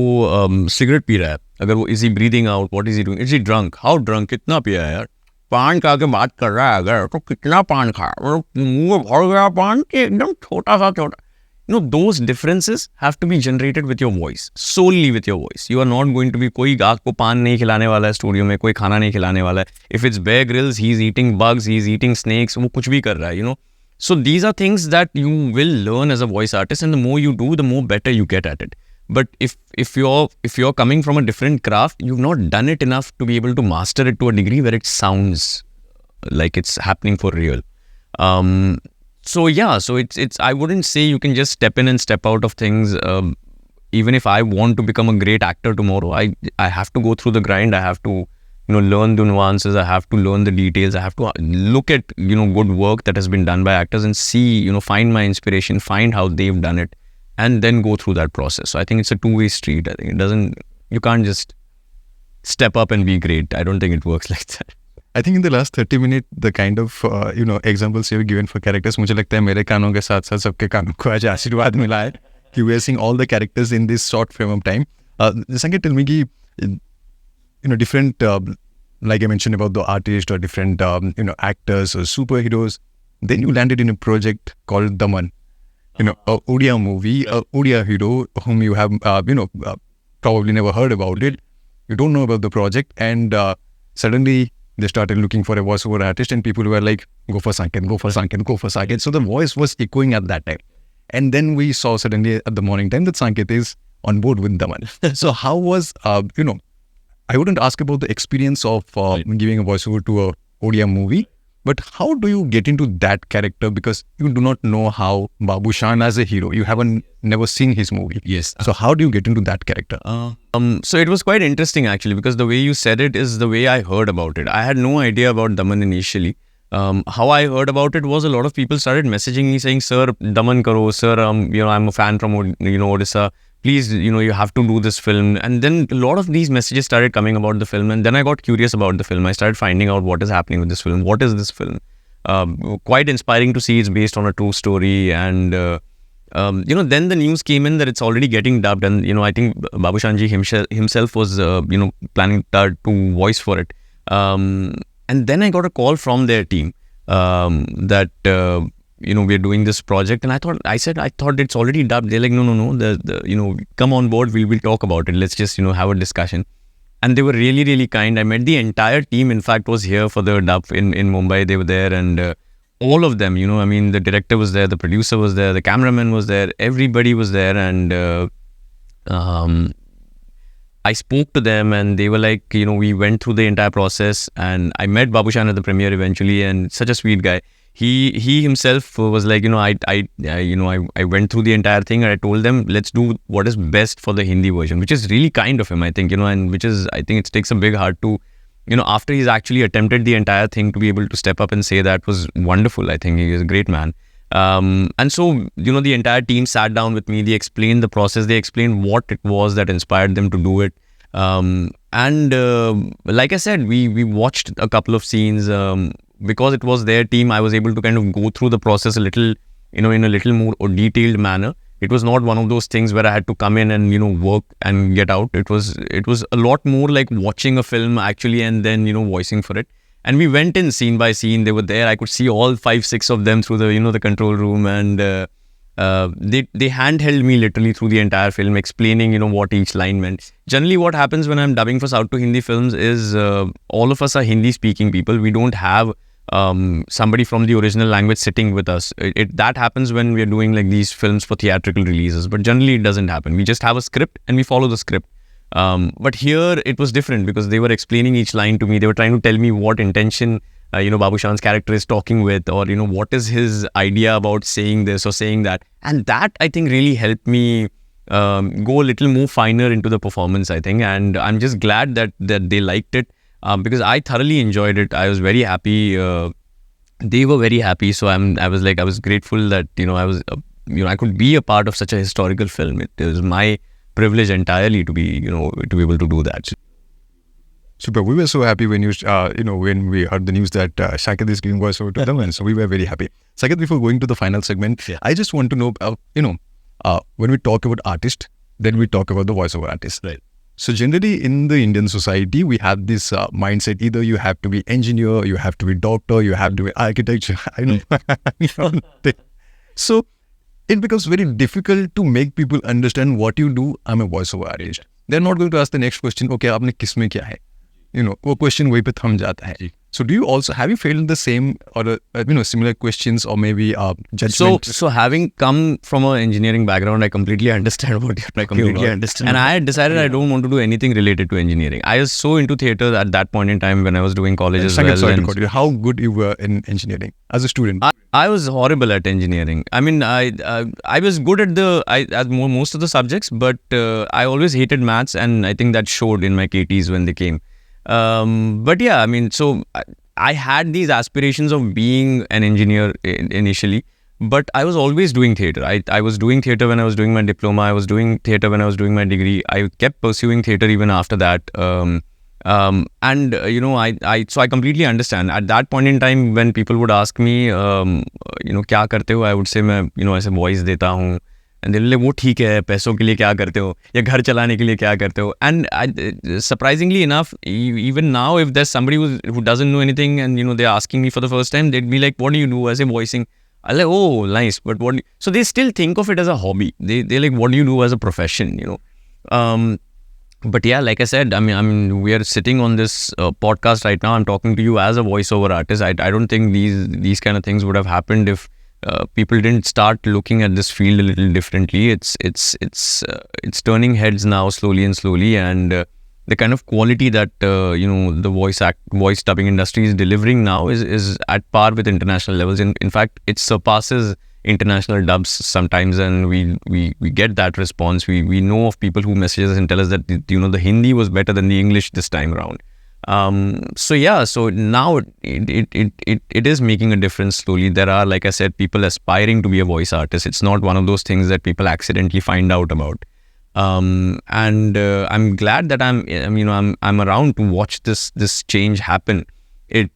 cigarette P रहा है, अगर वो is he breathing out? What is he doing? Is he drunk? How drunk? कितना पिया है यार? पान खा के बात कर रहा है अगर तो कितना पान खाया? मुंह में भर गया पान कि एकदम छोटा सा छोटा. Those differences have to be generated with your voice, solely with your voice. You are not going to be, कोई आपको पान नहीं खिलाने वाला है स्टूडियो में, कोई खाना नहीं खिलाने वाला है. If it's Bear Grylls, he's eating bugs, he's eating snakes, वो कुछ भी कर रहा है, So these are things that you will learn as a voice artist, and the more you do, the more better you get at it. But if you're coming from a different craft, you've not done it enough to be able to master it to a degree where it sounds like it's happening for real. So it's I wouldn't say you can just step in and step out of things. Even if I want to become a great actor tomorrow, I have to go through the grind. I have to learn the nuances. I have to learn the details. I have to look at good work that has been done by actors and see find my inspiration, find how they've done it, and then go through that process. So I think it's a two-way street. I think you can't just step up and be great. I don't think it works like that. I think in the last 30 minutes, the kind of examples you've given for characters, मुझे लगता है मेरे कानों के साथ साथ सबके कानों को आज आशीर्वाद मिला है कि we are seeing all the characters in this short frame of time. Sanket, tell me कि different like I mentioned about the artist or different actors or superheroes. Then you landed in a project called Daman, a Odia movie, a Odia hero whom you have probably never heard about it. You don't know about the project, and suddenly they started looking for a voiceover artist, and people were like, go for Sanket, go for Sanket, go for Sanket. So the voice was echoing at that time. And then we saw suddenly at the morning time that Sanket is on board with Daman. So how was, I wouldn't ask about the experience of giving a voiceover to a Odia movie, But how do you get into that character? Because you do not know how Babushan as a hero. You haven't never seen his movie. Yes. So how do you get into that character? So it was quite interesting actually, because the way you said it is the way I heard about it. I had no idea about Daman initially. How I heard about it was a lot of people started messaging me saying, "Sir, Daman karo, sir, I'm a fan from Odisha. Please, you have to do this film." And then a lot of these messages started coming about the film, and then I got curious about the film. I started finding out what is happening with this film. What is this film? Quite inspiring to see. It's based on a true story, and then the news came in that it's already getting dubbed, and I think Babushanji himself was planning to voice for it. And then I got a call from their team that we're doing this project, and I thought it's already dubbed. They're like, no, come on board. We'll talk about it. Let's just have a discussion. And they were really, really kind. I met the entire team. In fact, was here for the dub in Mumbai. They were there, and all of them. The director was there, the producer was there, the cameraman was there, everybody was there, and I spoke to them, and they were like, we went through the entire process, and I met Babushan at the premiere eventually, and such a sweet guy. He himself was like, I went through the entire thing, and I told them, let's do what is best for the Hindi version, which is really kind of him, I think, and which is, I think it takes a big heart to, after he's actually attempted the entire thing, to be able to step up and say that was wonderful. I think he is a great man. And so, the entire team sat down with me. They explained the process. They explained what it was that inspired them to do it. Like I said, we watched a couple of scenes. Because it was their team, I was able to kind of go through the process a little, in a little more detailed manner. It was not one of those things where I had to come in and, work and get out. It was a lot more like watching a film actually, and then, voicing for it. And we went in scene by scene. They were there. I could see all 5-6 of them through the, the control room, and they handheld me literally through the entire film, explaining, what each line meant. Generally, what happens when I'm dubbing for South to Hindi films is all of us are Hindi speaking people. We don't have somebody from the original language sitting with us. That happens when we're doing like these films for theatrical releases, but generally it doesn't happen. We just have a script and we follow the script. But here it was different, because they were explaining each line to me. They were trying to tell me what intention Babushan's character is talking with, or what is his idea about saying this or saying that. And that, I think, really helped me go a little more finer into the performance, I think. And I'm just glad that they liked it. Because I thoroughly enjoyed it. I was very happy. They were very happy. So I was grateful that I could be a part of such a historical film. It was my privilege entirely to be to be able to do that. Super. We were so happy when when we heard the news that Saket is giving voice over to them, and so we were very happy. Saket, before going to the final segment, I just want to know, when we talk about artist, then we talk about the voiceover artist. Right. So generally in the Indian society, we have this mindset, either you have to be engineer, you have to be doctor, you have to be architect. I know. So it becomes very difficult to make people understand what you do. I'm a voiceover artist. They're not going to ask the next question, okay, आपने किसमें क्या है? वो question वहीं पे थम जाता है. So do you also, have you felt the same or similar questions, or maybe judgment? So having come from an engineering background, I completely understand what you're talking about. And I had decided I don't want to do anything related to engineering. I was so into theatre at that point in time when I was doing college as well. Sorry to cut you. How good you were in engineering as a student? I was horrible at engineering. I mean, I was good at most of the subjects, but I always hated maths, and I think that showed in my KTs when they came. But yeah, I mean, so I had these aspirations of being an engineer initially, but I was always doing theatre. I was doing theatre when I was doing my diploma. I was doing theatre when I was doing my degree. I kept pursuing theatre even after that. So I completely understand. At that point in time, when people would ask me, क्या करते हो? I would say मैं, ऐसे voice देता हूँ. And they'll like, वो ठीक है, पैसों के लिए क्या करते हो, या घर चलाने के लिए क्या करते हो. And surprisingly enough, even now, if there's somebody who doesn't know anything, and they're asking me for the first time, they'd be like, what do you do as a voicing? I'm like, oh, nice, but what? So they still think of it as a hobby. They're like, what do you do as a profession? But yeah, like I said, I mean, we are sitting on this podcast right now. I'm talking to you as a voiceover artist. I don't think these kind of things would have happened if people didn't start looking at this field a little differently. It's turning heads now slowly and slowly, and the kind of quality that the voice dubbing industry is delivering now is at par with international levels. In fact, it surpasses international dubs sometimes, and we get that response. We know of people who message us and tell us that the Hindi was better than the English this time around. So now it is making a difference slowly. There are, like I said, people aspiring to be a voice artist. It's not one of those things that people accidentally find out about. I'm glad that I'm around to watch this change happen. I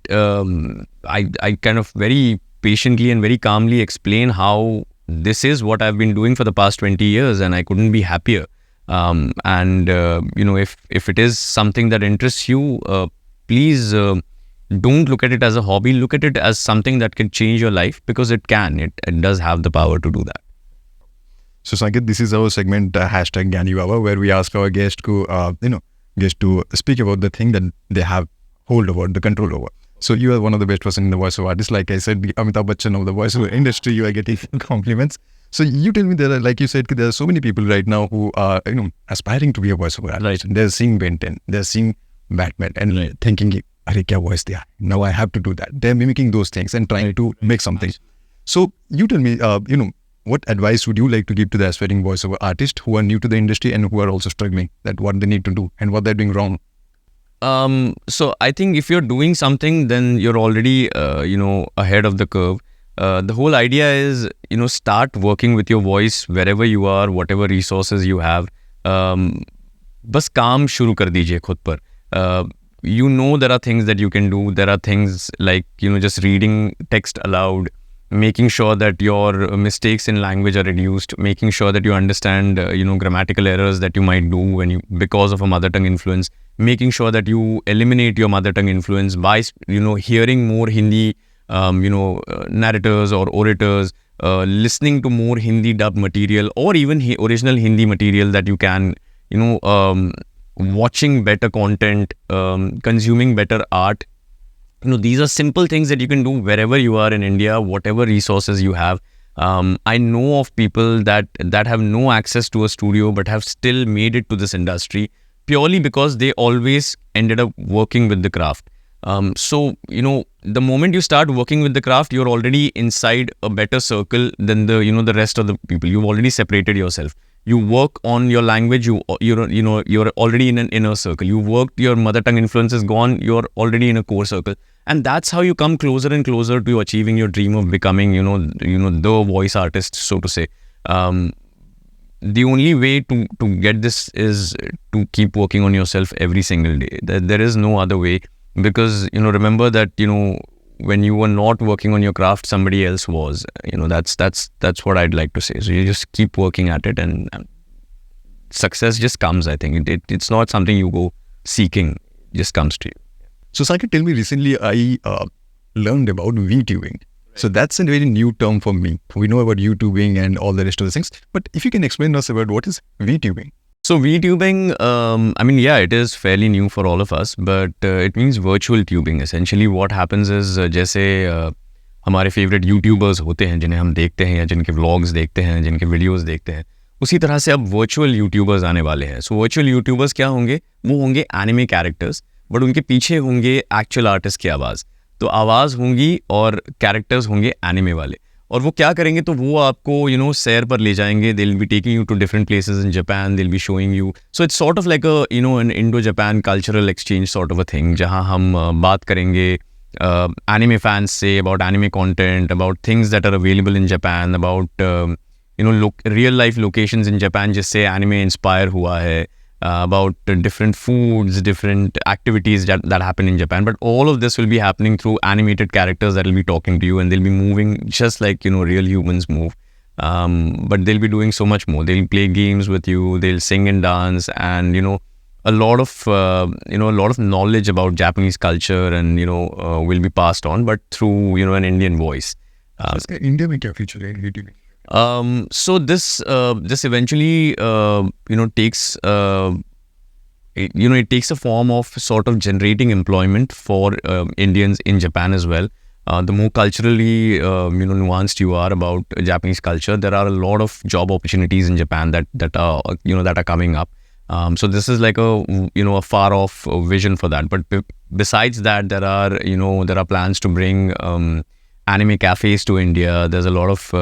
kind of very patiently and very calmly explain how this is what I've been doing for the past 20 years, and I couldn't be happier. If it is something that interests you, please don't look at it as a hobby. Look at it as something that can change your life, because it can. It does have the power to do that. So Sanket, this is our segment hashtag Gyani Baba, where we ask our guests to speak about the thing that they have hold over, the control over. So you are one of the best person in the voiceover artist. Like I said, the Amitabh Bachchan of the voiceover industry, you are getting compliments. So you tell me, like you said, there are so many people right now who are aspiring to be a voiceover artist. Right. They're seeing Ben 10, they're seeing Batman, and thinking, "Arey, kya voice diya? Now I have to do that." They're mimicking those things and trying to make something. So you tell me, what advice would you like to give to the aspiring voiceover artists who are new to the industry and who are also struggling, that what they need to do and what they're doing wrong? So I think if you're doing something, then you're already, ahead of the curve. The whole idea is, start working with your voice wherever you are, whatever resources you have. बस काम शुरू कर दीजिए खुद पर. There are things that you can do. There are things like, just reading text aloud, making sure that your mistakes in language are reduced, making sure that you understand, grammatical errors that you might do because of a mother tongue influence, making sure that you eliminate your mother tongue influence by, hearing more Hindi, narrators or orators, listening to more Hindi dubbed material, or even original Hindi material that you can, watching better content, consuming better art. These are simple things that you can do wherever you are in India, whatever resources you have. I know of people that have no access to a studio but have still made it to this industry purely because they always ended up working with the craft. So the moment you start working with the craft, you're already inside a better circle than the rest of the people. You've already separated yourself. You work on your language, you're already in an inner circle. You worked, your mother tongue influence is gone, you're already in a core circle. And that's how you come closer and closer to achieving your dream of becoming, the voice artist, so to say. The only way to get this is to keep working on yourself every single day. There is no other way, because, remember that, when you were not working on your craft, somebody else was. That's what I'd like to say. So you just keep working at it, and success just comes, I think. It's not something you go seeking, it just comes to you. So Sanket, tell me, recently I learned about VTubing. So that's a very new term for me. We know about YouTubing and all the rest of the things, but if you can explain to us about what is VTubing. So VTubing, it is fairly new for all of us, but it means virtual tubing. Essentially what happens is, जैसे हमारे favorite YouTubers होते हैं जिन्हें हम देखते हैं या जिनके vlogs देखते हैं, जिनके videos देखते हैं, उसी तरह से अब virtual YouTubers आने वाले हैं. So virtual YouTubers क्या होंगे? वो होंगे anime characters, बट उनके पीछे होंगे एक्चुअल आर्टिस्ट की आवाज़. तो आवाज़ होंगी और कैरेक्टर्स होंगे एनिमे वाले. और वो क्या करेंगे, तो वो आपको सैर पर ले जाएंगे. They will be taking you to different places in Japan. They will be showing you. So it's sort of like an Indo Japan cultural exchange sort of a thing, जहाँ हम बात करेंगे एनिमे फैंस से about anime content, about things that are available in Japan, about real life locations in Japan जिससे anime inspire हुआ है, about different foods, different activities that happen in Japan. But all of this will be happening through animated characters that will be talking to you, and they'll be moving just like real humans move. But they'll be doing so much more. They'll play games with you, they'll sing and dance, and a lot of knowledge about Japanese culture and will be passed on, but through an Indian voice. India में क्या future है VTubing? So this eventually takes it takes a form of sort of generating employment for Indians in Japan as well. The more culturally nuanced you are about Japanese culture, there are a lot of job opportunities in Japan that are coming up. So this is like a far off vision for that. But besides that, there are plans to bring anime cafes to India. There's a lot of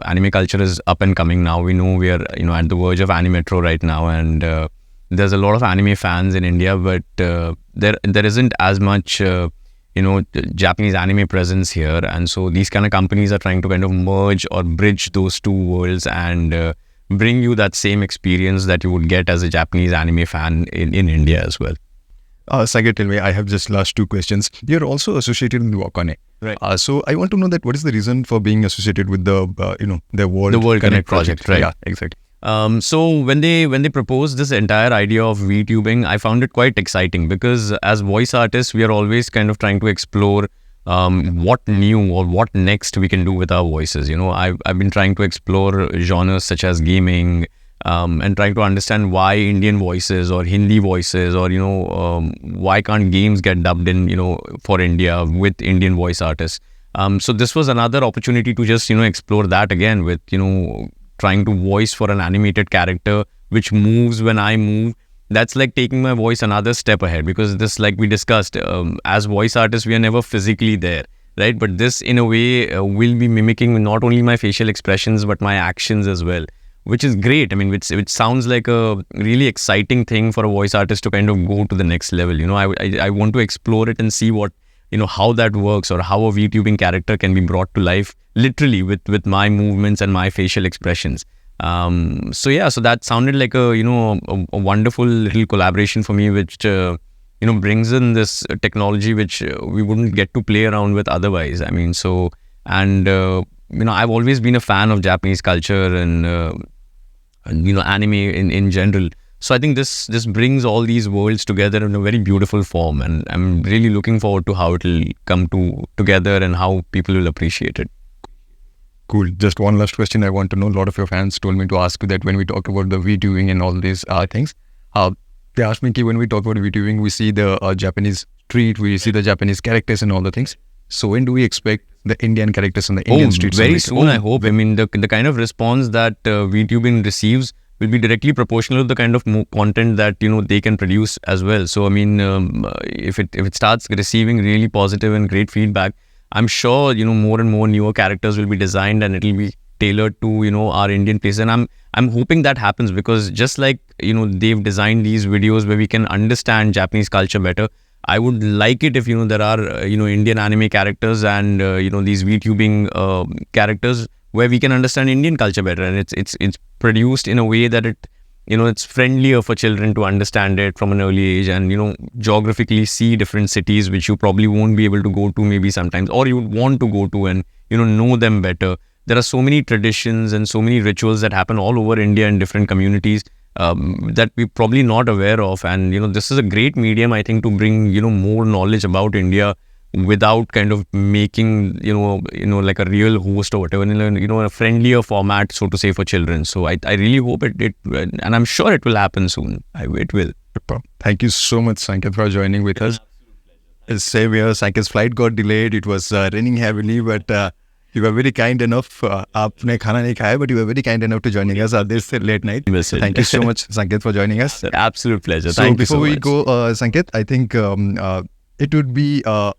anime culture is up and coming now. We know we are at the verge of Animetro right now, and there's a lot of anime fans in India, but there isn't as much Japanese anime presence here, and so these kind of companies are trying to kind of merge or bridge those two worlds and bring you that same experience that you would get as a Japanese anime fan in India as well. Sanket, tell me, I have just last two questions. You're also associated with Wakane. Right. So I want to know that what is the reason for being associated with the World Connect project, right? Yeah, exactly. So when they proposed this entire idea of VTubing, I found it quite exciting because as voice artists, we are always kind of trying to explore what new or what next we can do with our voices. I've been trying to explore genres such as gaming and trying to understand why Indian voices or Hindi voices or why can't games get dubbed in for India with Indian voice artists. So this was another opportunity to just explore that again with trying to voice for an animated character which moves when I move. That's like taking my voice another step ahead, because this, like we discussed, as voice artists, we are never physically there, right? But this, in a way, will be mimicking not only my facial expressions, but my actions as well, which is great. I mean, which sounds like a really exciting thing for a voice artist to kind of go to the next level. I want to explore it and see what, how that works, or how a VTubing character can be brought to life literally with my movements and my facial expressions. So that sounded like a wonderful little collaboration for me, which brings in this technology which we wouldn't get to play around with otherwise. I mean, I've always been a fan of Japanese culture and anime in general. So I think this brings all these worlds together in a very beautiful form, and I'm really looking forward to how it will come together and how people will appreciate it. Cool. Just one last question I want to know. A lot of your fans told me to ask you that when we talk about the VTubing and all these things, they asked me when we talk about VTubing, we see the Japanese street, we see the Japanese characters and all the things. So when do we expect the Indian characters on the Indian streets? Very soon, I hope. I mean, the kind of response that VTubing receives will be directly proportional to the kind of content that they can produce as well. So I mean, if it starts receiving really positive and great feedback, I'm sure more and more newer characters will be designed and it'll be tailored to our Indian place. And I'm hoping that happens, because just like they've designed these videos where we can understand Japanese culture better, I would like it if there are Indian anime characters and these VTubing characters where we can understand Indian culture better, and it's produced in a way that it's friendlier for children to understand it from an early age, and geographically see different cities which you probably won't be able to go to maybe sometimes, or you would want to go to and know them better. There are so many traditions and so many rituals that happen all over India in different communities that we're probably not aware of, and this is a great medium, I think, to bring more knowledge about India without kind of making like a real host or whatever, a friendlier format, so to say, for children. So I really hope it and I'm sure it will happen soon. It will. Thank you so much, Sanket, for joining with us. Same here. Sanket's flight got delayed. It was raining heavily, but you were very kind enough. Aapne khana nahi khaya, but you were very kind enough to joining us at this late night. Thank you so much, Sanket, for joining us. Absolute pleasure. So Thank you so much. before we go, Sanket, I think it would be a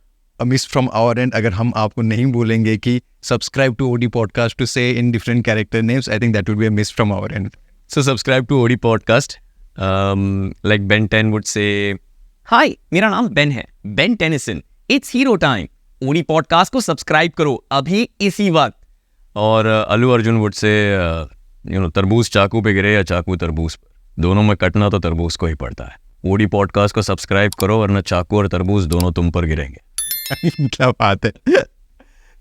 miss from our end agar hum aapko nahi bolenge ki subscribe to OD Podcast to say in different character names. I think that would be a miss from our end. So subscribe to OD Podcast. Like Ben 10 would say, Hi, मेरा नाम Ben है. Ben Tennyson. It's hero time. OD Podcast को subscribe करो अभी इसी वक्त. और Allu Arjun would say, तरबूज चाकू पे गिरे या चाकू तरबूज पर, दोनों में कटना तो तरबूज को ही पड़ता है. OD Podcast को सब्सक्राइब करो, वरना चाकू और तरबूज दोनों तुम पर गिरेंगे. क्या बात है.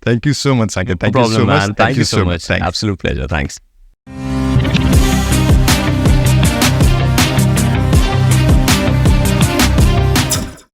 Thank you so much, Sanket. Thank No you so problem, much. man. Thank you so much. Thanks. Absolute pleasure. Thanks.